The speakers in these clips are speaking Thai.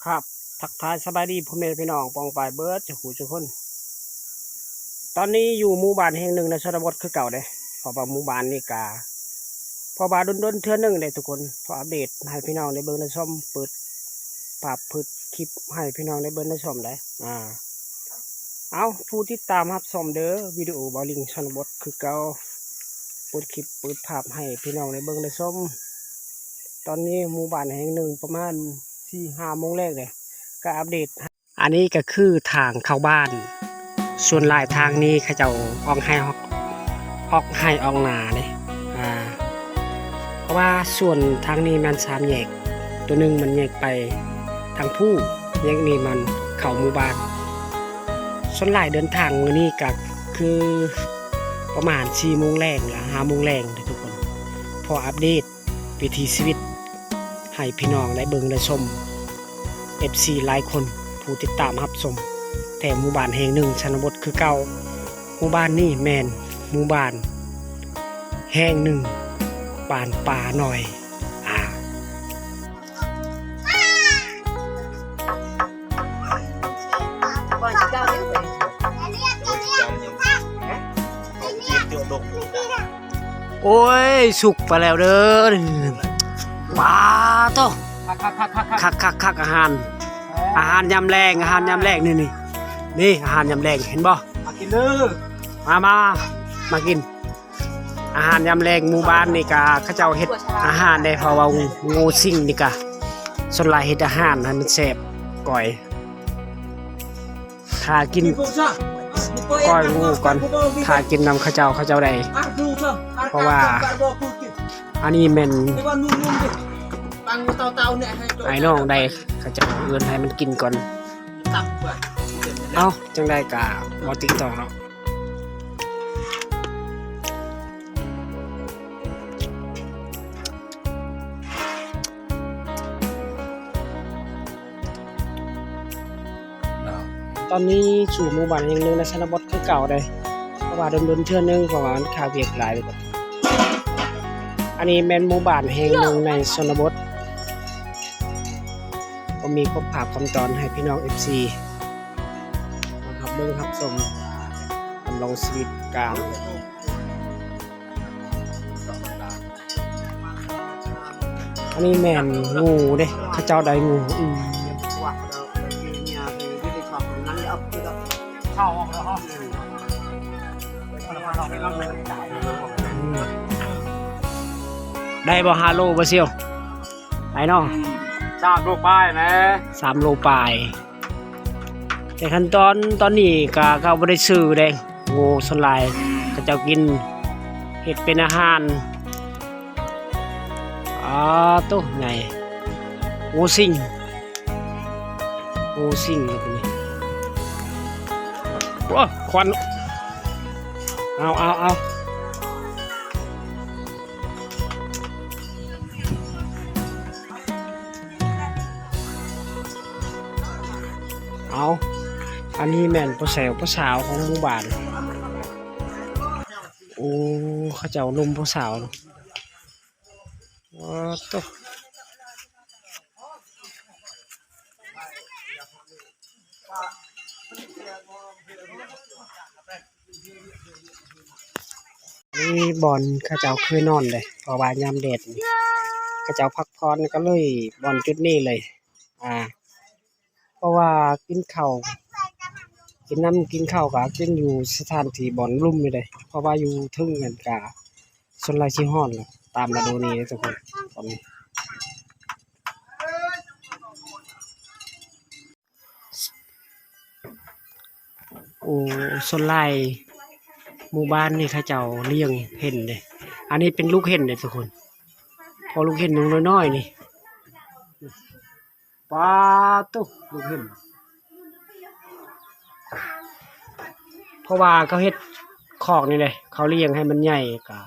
ครับทักทายสบายดีพ่อแม่พี่น้องปองปายเบิร์ดจะขู่ทุกคนตอนนี้อยู่หมู่บ้านแห่งหนึ่งในชนบทคือเก่าเลยเพอหมู่บ้านนี่กาพอบาดนเทื่อหนึ่งเลยทุกคนพออัปเดตให้พี่น้องได้เบิ่งได้ชมเปิดภาพเปิดคลิปให้พี่น้องได้เบิ่งได้ชมได้เอาผู้ที่ตามรับชมเด้อวิดีโอบอลลิงชนบทคือเก่าเปิดคลิปเปิดภาพให้พี่น้องได้เบิ่งได้ชมตอนนี้หมู่บ้านแห่งหนึ่งประมาณ4-5 โมงแรกเลยก็อัปเดตอันนี้ก็คือทางเข้าบ้านส่วนหลายทางนี้เขาเจ้าออกให้ออกนาเลยเพราะว่าส่วนทางนี้มัน3 แยกตัวหนึ่งมันแยกไปทางผู้แยกนี้มันเข้าหมู่บ้านส่วนหลายเดินทางนี้ก็คือประมาณ4 โมงแรงหรือ5 โมงแรงทุกคนพออัปเดตวิถีชีวิตให้พี่น้องได้เบิ่งได้ชม FC หลายคนผู้ติดตามรับชมแต่หมู่บ้านแห่งหนึ่งชนบทคือเก่าหมู่บ้านนี่แมนหมู่บ้านแห่งหนึ่งบ้านป่าหน่อยโอ้ยสุกไปแล้วเด้อปลาโตคักอาหารยำแรงนี่อาหารยำแรงเห็นบ่มากินเลยมากินอาหารยำแรงหมู่บ้านนี่กะเขาเจ้าเฮ็ดอาหารได้เพราะว่างูซิ่งนี่กะส่วนหลายเฮ็ดอาหารให้มันแซ่บก่อยถ้ากินก้อยงูก่อนถ้ากินนำเขาเจ้าได้เพราะว่าอันนี้แม่นไอ้น้องได้เขาเจ้าเอื้อนให้มันกินก่อนเอาจังได้กะบ่ติดต่อเนาะตอนนี้สู่หมู่บ้านแห่งหนึ่งในชนบทคือเก่าเลยเพราะว่าโดนเทื่อนึงเพราะว่ามันข่าวเวียกหลายเลยอันนี้แม่นหมู่บ้านแห่งหนึ่งในชนบทก็มีครบภาพคำตอนให้พี่น้อง FC นะครับเบิ่งครับชมดำรงชีวิตกลางอันนี้แม่นงูเด้เขาเจ้าได้งูได้บ่5 โลบ่เซียวได้เนาะ3 โลปลายนะ3 โลปลายแต่ขั้นตอนนี้ก็เขาบ่ได้ซื้อเด้งูส่วนหลายเขาเจ้ากินเฮ็ดเป็นอาหารตุ๊ไงงูสิงแบบนี้โอ้ควันเอาอันนี้แม่นผู้สาวของหมู่บ้านโอ้เขาเจ้าลุมผู้สาวตุ๊นี่บอลเขาเจ้าเคยนอนเลยเพราะว่ายามแดดเขาเจ้าพักผ่อนก็เลยบอลจุดนี้เลยเพราะว่ากินข้าวก็กินอยู่สถานที่บอลลุ่มนี่เลยเพราะว่าอยู่ทึ่งกันกะส่วนไรชิฮ้อนตามฤดูนี้ทุกคนตอนนี้โอ้ส่วนไรหมู่บ้านนี่เขาเจ้าเลี้ยงเห็นเลยอันนี้เป็นลูกเห็นเลยทุกคนพอลูกเห็นน้อยๆนี่ปลาตุ๊กลูกเห็นเพราะว่าเขาเฮ็ดคอกนี่เลยเขาเลี้ยงให้มันใหญ่กะ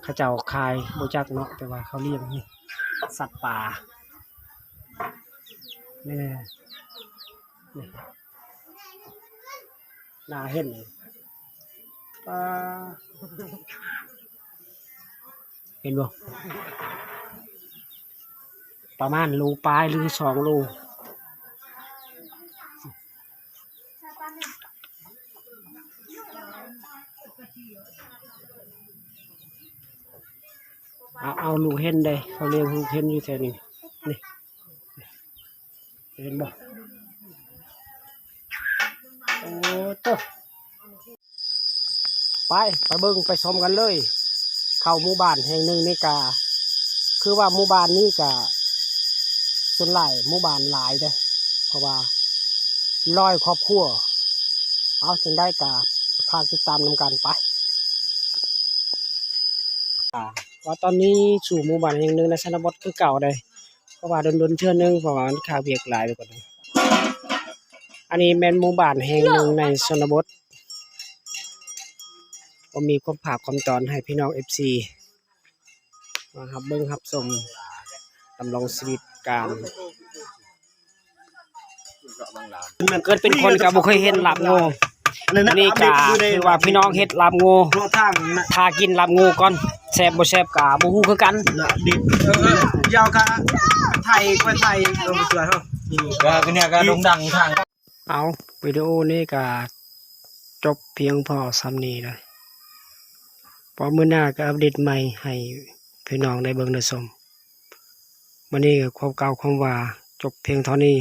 เขาเจ้าคายบ่จักเนาะแต่ว่าเขาเลี้ยงนี่สัตว์ป่านี่น่าเห็นปลาเห็นบ่ประมาณโลปลายหรือ2 โล เอาลูกเห็นได้เขาเลี้ยงลูกเห็นอยู่แถวนี้นี่เห็นบ่โอ้โตไปเบิ่งไปชมกันเลย เข้าหมู่บ้านแห่งหนึ่งนี่กาคือว่าหมู่บ้านนี้กาส่วนหลายหมู่บ้านหลายเด้อเพราะว่า100 ครอบครัวเอาจึงได้กาพาติดตามนำกันไปว่าตอนนี้สู่หมู่บ้านแห่งหนึ่งในชนบทคือเก่าเลยเพราะว่าโดนเทื่อนึงเพราะว่ามันข่าวเบียกหลายไปกว่านี้อันนี้แม่นหมู่บ้านแห่งหนึ่งในชนบทก็มีความภาพความตอนให้พี่น้อง FC มาครับเบิ่งครับชมดำรงชีวิตการเกิดเป็นคนก็บ่เคยเห็นลาบงูอันนี้ก็คือว่าพี่น้องเฮ็ดลาบงู รอทางนะ ถ้ากินลาบงูก่อนแซ่บบ่แซ่บก็บ่ฮู้คือกัน ดิบยาวกะไทยก็ไทยลงไปช่วยเฮาก็เนี่ยก็ดงดังทาง เอาวิดีโอนี้ก็จบเพียงพอซ้ำนี้เลยพอมื้อหน้าก็อัปเดตใหม่ให้พี่น้องได้เบิ่งได้ชมวันนี้ก็ความเก่าความว่าจบเพียงเท่านี้